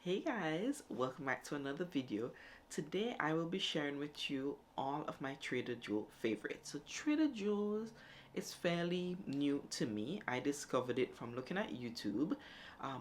Hey guys, welcome back to another video. Today I will be sharing with you all of my Trader Joe favorites. So Trader Joe's is fairly new to me. I discovered it from looking at YouTube,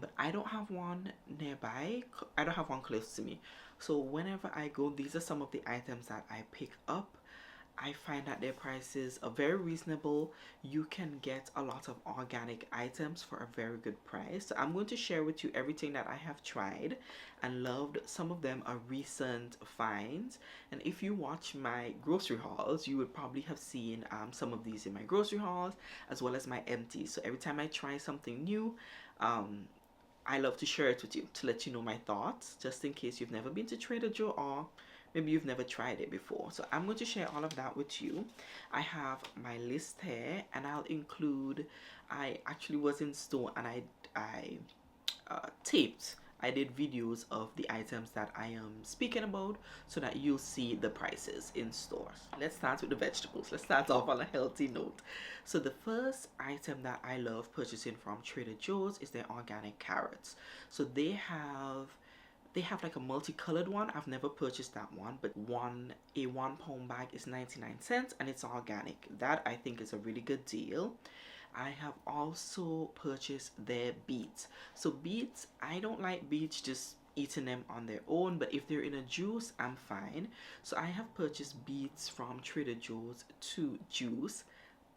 but I don't have one nearby. I don't have one close to me. So whenever I go, these are some of the items that I pick up. I find that their prices are very reasonable. You can get a lot of organic items for a very good price. So I'm going to share with you everything that I have tried and loved. Some of them are recent finds. And if you watch my grocery hauls, you would probably have seen some of these in my grocery hauls as well as my empties. So every time I try something new, I love to share it with you to let you know my thoughts, just in case you've never been to Trader Joe or maybe you've never tried it before. So I'm going to share all of that with you. I have my list here, and I'll include, I actually was in store and I did videos of the items that I am speaking about so that you'll see the prices in stores. Let's start with the vegetables. Let's start off on a healthy note. So the first item that I love purchasing from Trader Joe's is their organic carrots. So they have like a multicolored one. I've never purchased that one, but a 1 pound bag is 99 cents and it's organic. That I think is a really good deal. I have also purchased their beets. So beets, I don't like beets just eating them on their own, but if they're in a juice, I'm fine. So I have purchased beets from Trader Joe's to juice,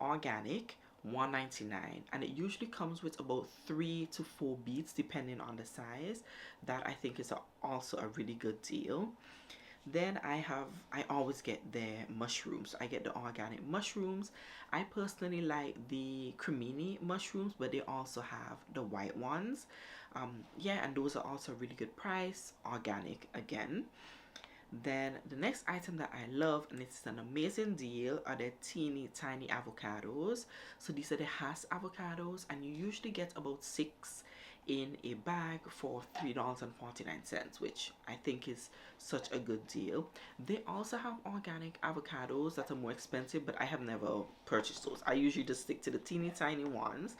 organic, 1.99, and it usually comes with about 3 to 4 beets depending on the size. That I think is also a really good deal. Then I always get their mushrooms. I get the organic mushrooms. I personally like the cremini mushrooms, but they also have the white ones. Yeah, and those are also a really good price, organic again. Then the next item that I love, and it's an amazing deal, are the teeny tiny avocados. So these are the Hass avocados, and you usually get about 6 in a bag for $3.49, which I think is such a good deal. They also have organic avocados that are more expensive, but I have never purchased those. I usually just stick to the teeny tiny ones,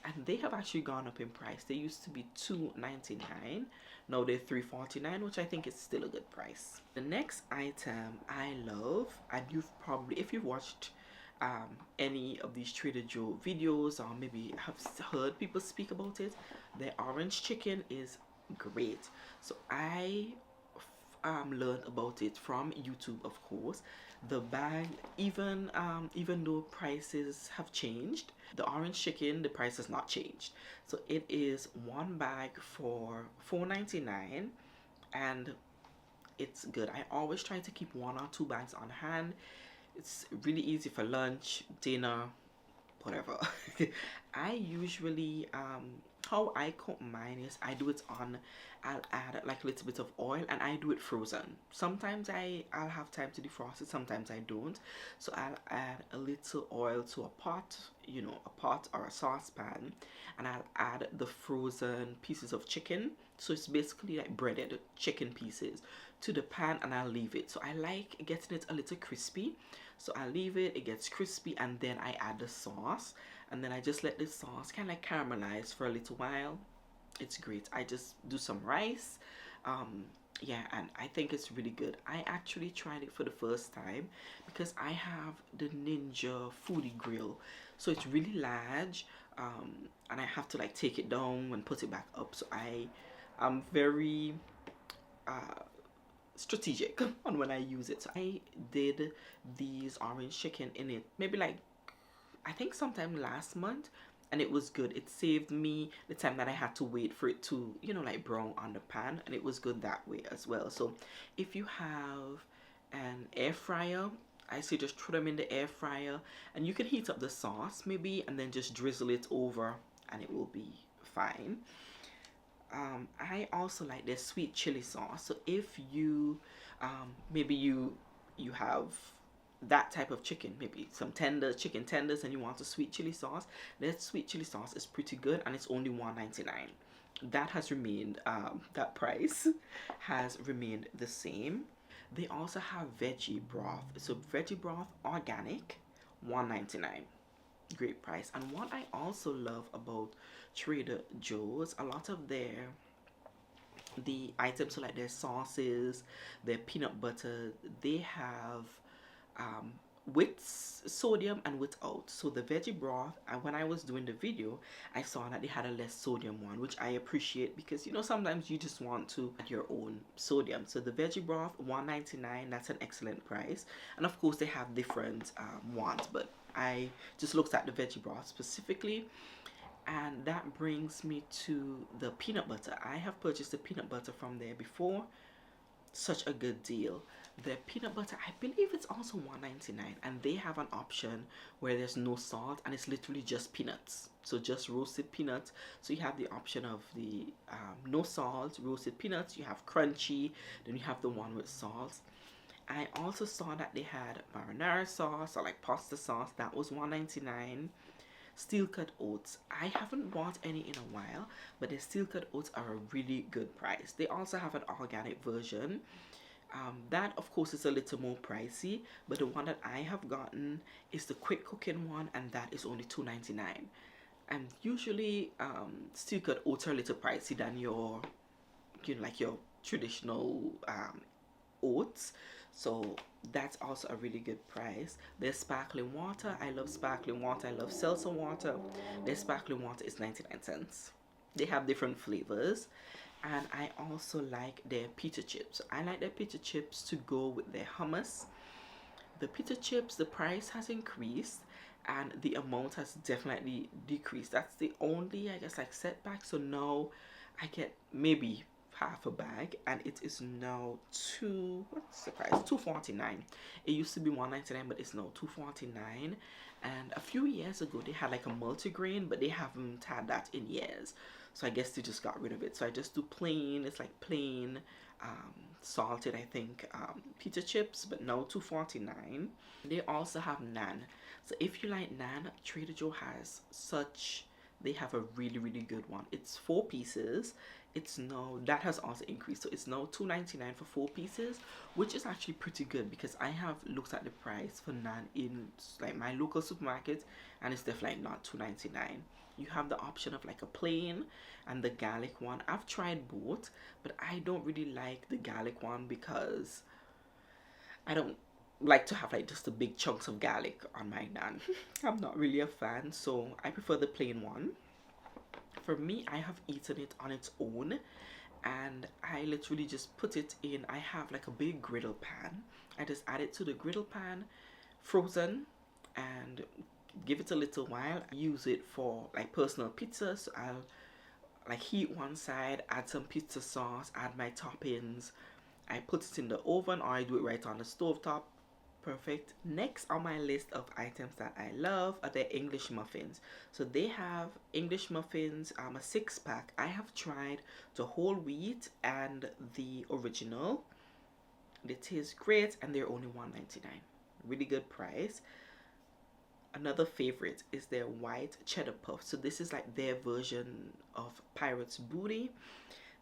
and they have actually gone up in price. They used to be $2.99. Now they're $3.49, which I think is still a good price. The next item I love, and you've probably, if you've watched any of these Trader Joe videos or maybe have heard people speak about it, the orange chicken is great. So I learned about it from YouTube, of course. The bag, even though prices have changed, the orange chicken, the price has not changed. So it is one bag for $4.99, and it's good. I always try to keep 1 or 2 bags on hand. It's really easy for lunch, dinner, whatever. I usually how I cook mine is I do it on, I'll add like a little bit of oil and I do it frozen. Sometimes I'll have time to defrost it, sometimes I don't. So I'll add a little oil to a pot, a pot or a saucepan, and I'll add the frozen pieces of chicken. So it's basically like breaded chicken pieces to the pan, and I'll leave it. So I like getting it a little crispy. So I leave it, it gets crispy, and then I add the sauce, and then I just let the sauce kind of like caramelize for a little while. It's great. I just do some rice. Yeah, and I think it's really good. I actually tried it for the first time because I have the Ninja Foodie Grill. So it's really large, and I have to like take it down and put it back up. So I'm very strategic on when I use it. So I did these orange chicken in it maybe like I think sometime last month, and it was good. It saved me the time that I had to wait for it to like brown on the pan, and it was good that way as well. So if you have an air fryer, I say just throw them in the air fryer, and you can heat up the sauce maybe and then just drizzle it over and it will be fine. I also like their sweet chili sauce. So if you maybe you have that type of chicken, maybe some chicken tenders, and you want a sweet chili sauce, that sweet chili sauce is pretty good, and it's only $1.99. That has remained, that price has remained the same. They also have veggie broth. So veggie broth, organic, $1.99. Great price. And what I also love about Trader Joe's, a lot of their the items, so like their sauces, their peanut butter, they have um, with sodium and without. So the veggie broth, and when I was doing the video, I saw that they had a less sodium one, which I appreciate because you know sometimes you just want to add your own sodium. So the veggie broth, $1.99, that's an excellent price. And of course they have different ones, but I just looked at the veggie broth specifically. And that brings me to the peanut butter. I have purchased the peanut butter from there before. Such a good deal. The peanut butter, I believe it's also $1.99, and they have an option where there's no salt and it's literally just peanuts. So just roasted peanuts. So you have the option of the no salt roasted peanuts. You have crunchy, then you have the one with salt. I also saw that they had marinara sauce or like pasta sauce. That was $1.99. Steel cut oats, I haven't bought any in a while, but the steel cut oats are a really good price. They also have an organic version. That of course is a little more pricey, but the one that I have gotten is the quick cooking one, and that is only $2.99. And usually steel cut oats are a little pricey than your, you know, like your traditional oats. So that's also a really good price. There's sparkling water. I love sparkling water. I love seltzer water. Their sparkling water is 99 cents. They have different flavors. And I also like their pita chips. I like their pita chips to go with their hummus. The pita chips, the price has increased and the amount has definitely decreased. That's the only, I guess, like setback. So now I get maybe half a bag, and it is now what's the price, $2.49. It used to be $1.99, but it's now $2.49. And a few years ago they had like a multigrain, but they haven't had that in years, so I guess they just got rid of it. So I just do plain, it's like plain salted, I think, pita chips, but now $2.49. They also have naan. So if you like naan, Trader Joe has such, they have a really good one. It's 4 pieces. It's now, that has also increased, so it's now $2.99 for 4 pieces, which is actually pretty good because I have looked at the price for naan in like my local supermarket, and it's definitely not $2.99. You have the option of like a plain and the garlic one. I've tried both, but I don't really like the garlic one because I don't like to have like just the big chunks of garlic on my naan. I'm not really a fan, so I prefer the plain one. For me, I have eaten it on its own, and I literally just put it in, I have like a big griddle pan. I just add it to the griddle pan, frozen, and give it a little while. I use it for like personal pizza, so I'll like heat one side, add some pizza sauce, add my toppings. I put it in the oven, or I do it right on the stove top. Perfect. Next on my list of items that I love are the English muffins. So they have English muffins, a 6-pack. I have tried the whole wheat and the original. They taste great, and they're only $1.99. Really good price. Another favorite is their white cheddar puff. So this is like their version of Pirate's Booty.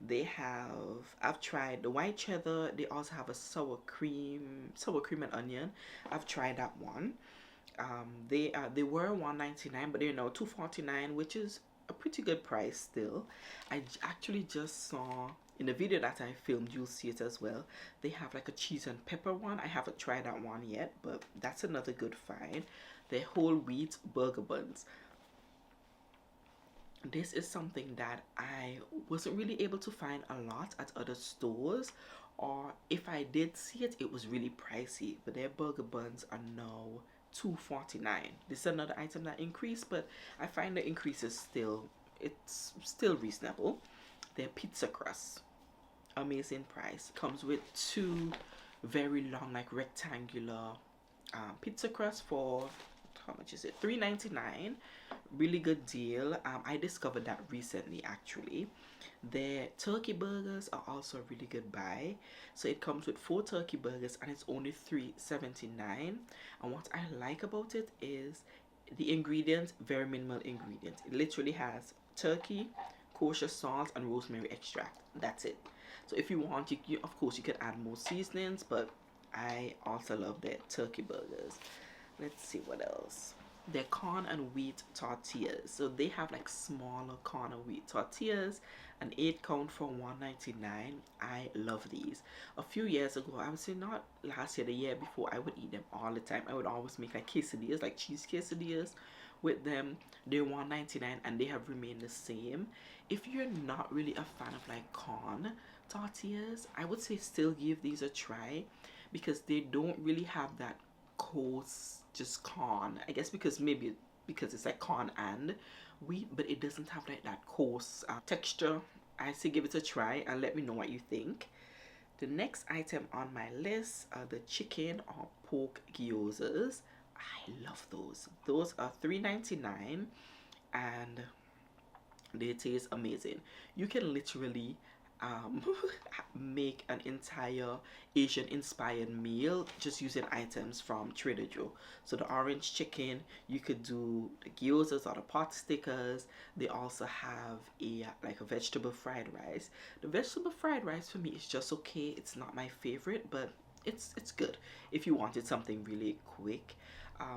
They have, I've tried the white cheddar. They also have a sour cream and onion. I've tried that one. They were $1.99, but they're now $2.49, which is a pretty good price still. I actually just saw in the video that I filmed, you'll see it as well. They have like a cheese and pepper one. I haven't tried that one yet, but that's another good find. Their whole wheat burger buns. This is something that I wasn't really able to find a lot at other stores, or if I did see it, it was really pricey. But their burger buns are now $2.49. This is another item that increased, but I find the increase is it's still reasonable. Their pizza crust, amazing price. Comes with 2 very long, like rectangular pizza crust for, how much is it, $3.99. Really good deal. I discovered that recently actually. Their turkey burgers are also a really good buy. So it comes with 4 turkey burgers, and it's only $3.79. And what I like about it is the ingredients, very minimal ingredients. It literally has turkey, kosher salt, and rosemary extract. That's it. So if you want, you of course you could add more seasonings, but I also love their turkey burgers. Let's see what else. They're corn and wheat tortillas. So they have like smaller corn and wheat tortillas, an 8 count for 1.99. I love these. A few years ago, I would say not last year, the year before, I would eat them all the time. I would always make like quesadillas, like cheese quesadillas with them. They're 1.99 and they have remained the same. If you're not really a fan of like corn tortillas, I would say still give these a try because they don't really have that coarse just corn. I guess because maybe because it's like corn and wheat, but it doesn't have like that coarse texture. I say give it a try and let me know what you think. The next item on my list are the chicken or pork gyozas. I love those. Those are $3.99 and they taste amazing. You can literally um, make an entire Asian inspired meal just using items from Trader Joe. So the orange chicken, you could do the gyozas or the pot stickers. They also have a like a vegetable fried rice. The vegetable fried rice for me is just okay. It's not my favorite, but it's good if you wanted something really quick.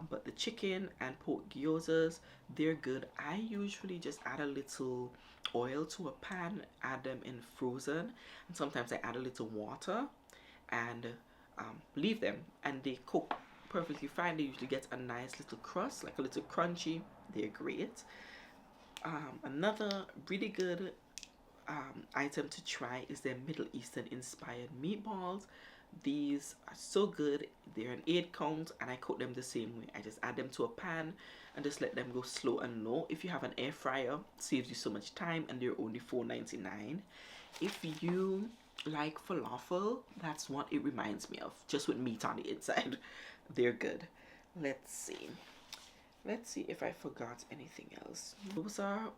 But the chicken and pork gyozas, they're good. I usually just add a little oil to a pan, add them in frozen, and sometimes I add a little water and leave them, and they cook perfectly fine. They usually get a nice little crust, like a little crunchy. They're great. Another really good item to try is their Middle Eastern inspired meatballs. These are so good. They're an 8 count and I cook them the same way. I just add them to a pan and just let them go slow and low. If you have an air fryer, it saves you so much time and they're only $4.99. If you like falafel, that's what it reminds me of, just with meat on the inside. They're good. Let's see. Let's see if I forgot anything else. Those are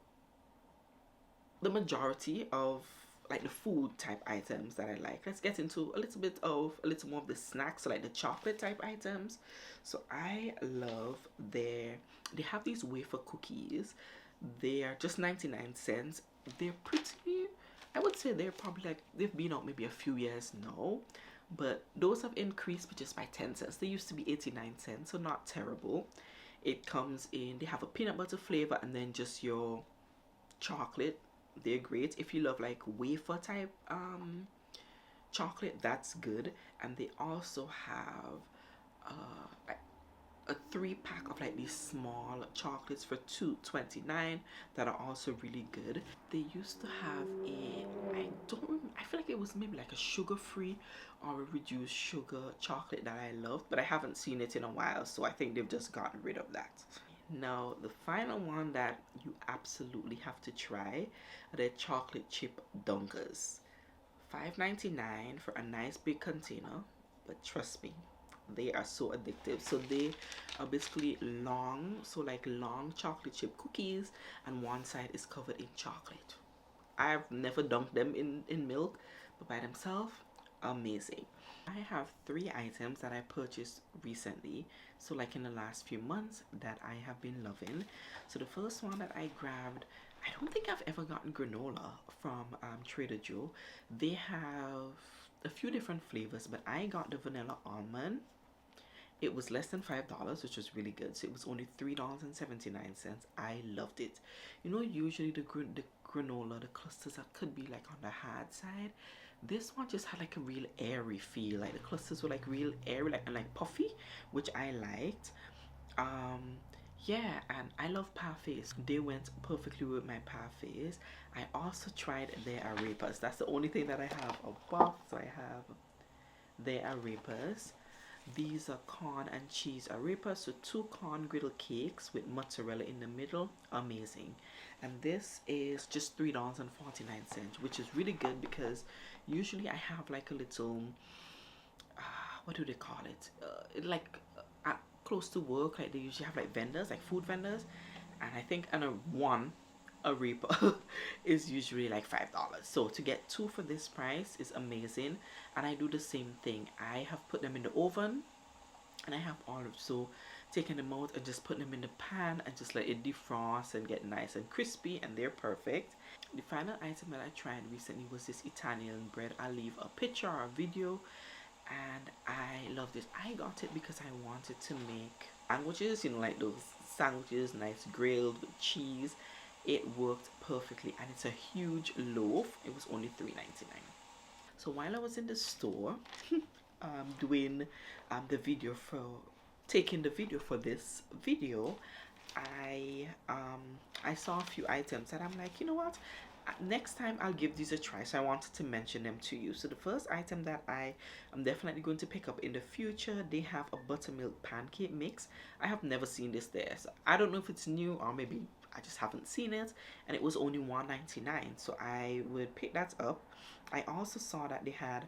the majority of like the food type items that I like. Let's get into a little more of the snacks, so like the chocolate type items. So I love they have these wafer cookies. They are just 99 cents. They're pretty, I would say they're probably like they've been out maybe a few years now, but those have increased but just by 10 cents. They used to be 89 cents, so not terrible. It comes in, they have a peanut butter flavor and then just your chocolate. They're great if you love like wafer type chocolate. That's good. And they also have a 3 pack of like these small chocolates for $2.29 that are also really good. They used to have I don't remember, I feel like it was maybe like a sugar free or a reduced sugar chocolate that I love, but I haven't seen it in a while, so I think they've just gotten rid of that. Now, the final one that you absolutely have to try are the chocolate chip dunkers. $5.99 for a nice big container, but trust me, they are so addictive. So they are basically long, so like long chocolate chip cookies, and one side is covered in chocolate. I've never dunked them in milk, but by themselves, amazing. I have 3 items that I purchased recently, so like in the last few months, that I have been loving. So the first one that I grabbed, I don't think I've ever gotten granola from Trader Joe. They have a few different flavors, but I got the vanilla almond. It was less than $5, which was really good. So it was only $3.79. I loved it. You know, usually the granola, the clusters that could be like on the hard side. This one just had like a real airy feel. Like the clusters were like real airy, like and like puffy, which I liked. Um, yeah, and I love parfaits. They went perfectly with my parfaits. I also tried their arepas. That's the only thing that I have a box. So I have their arepas. These are corn and cheese arepas, so 2 corn griddle cakes with mozzarella in the middle. Amazing. And this is just $3.49, which is really good because usually I have like a little, what do they call it? Like close to work, like they usually have like vendors, like food vendors, and I think one arepa is usually like $5. So to get 2 for this price is amazing. And I do the same thing. I have put them in the oven and I have also taken them out and just put them in the pan and just let it defrost and get nice and crispy, and they're perfect. The final item that I tried recently was this Italian bread. I'll leave a picture or a video, and I loved it. I got it because I wanted to make sandwiches, you know, like those sandwiches, nice grilled with cheese. It worked perfectly, and it's a huge loaf. It was only $3.99. So while I was in the store doing the video for taking the video for this video, I saw a few items that I'm like, you know what? Next time I'll give these a try. So I wanted to mention them to you. So the first item that I am definitely going to pick up in the future, they have a buttermilk pancake mix. I have never seen this there. So I don't know if it's new or maybe I just haven't seen it, and it was only $1.99, so I would pick that up. I also saw that they had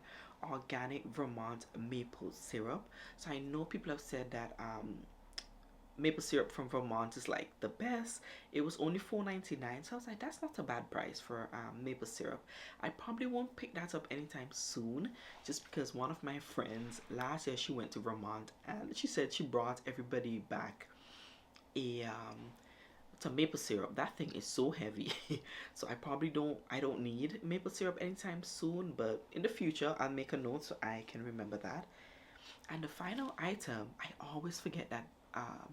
organic Vermont maple syrup. So I know people have said that maple syrup from Vermont is like the best. It was only $4.99, so I was like, that's not a bad price for maple syrup. I probably won't pick that up anytime soon, just because one of my friends last year, she went to Vermont and she said she brought everybody back a some maple syrup. That thing is so heavy. So I don't need maple syrup anytime soon, but in the future I'll make a note so I can remember that. And the final item, I always forget that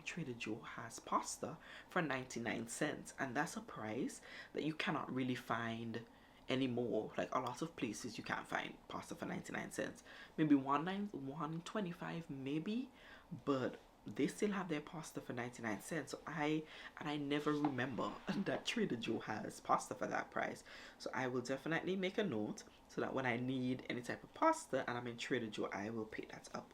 Trader Joe has pasta for 99 cents, and that's a price that you cannot really find anymore. Like a lot of places you can't find pasta for 99 cents. Maybe 125 maybe, but they still have their pasta for 99 cents. So I never remember that Trader Joe has pasta for that price. So I will definitely make a note so that when I need any type of pasta and I'm in Trader Joe, I will pick that up.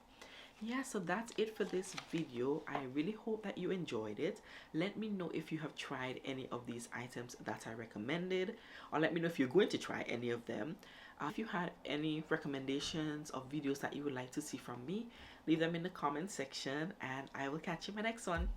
Yeah, so that's it for this video. I really hope that you enjoyed it. Let me know if you have tried any of these items that I recommended, or let me know if you're going to try any of them. If you had any recommendations of videos that you would like to see from me, leave them in the comment section, and I will catch you in my next one.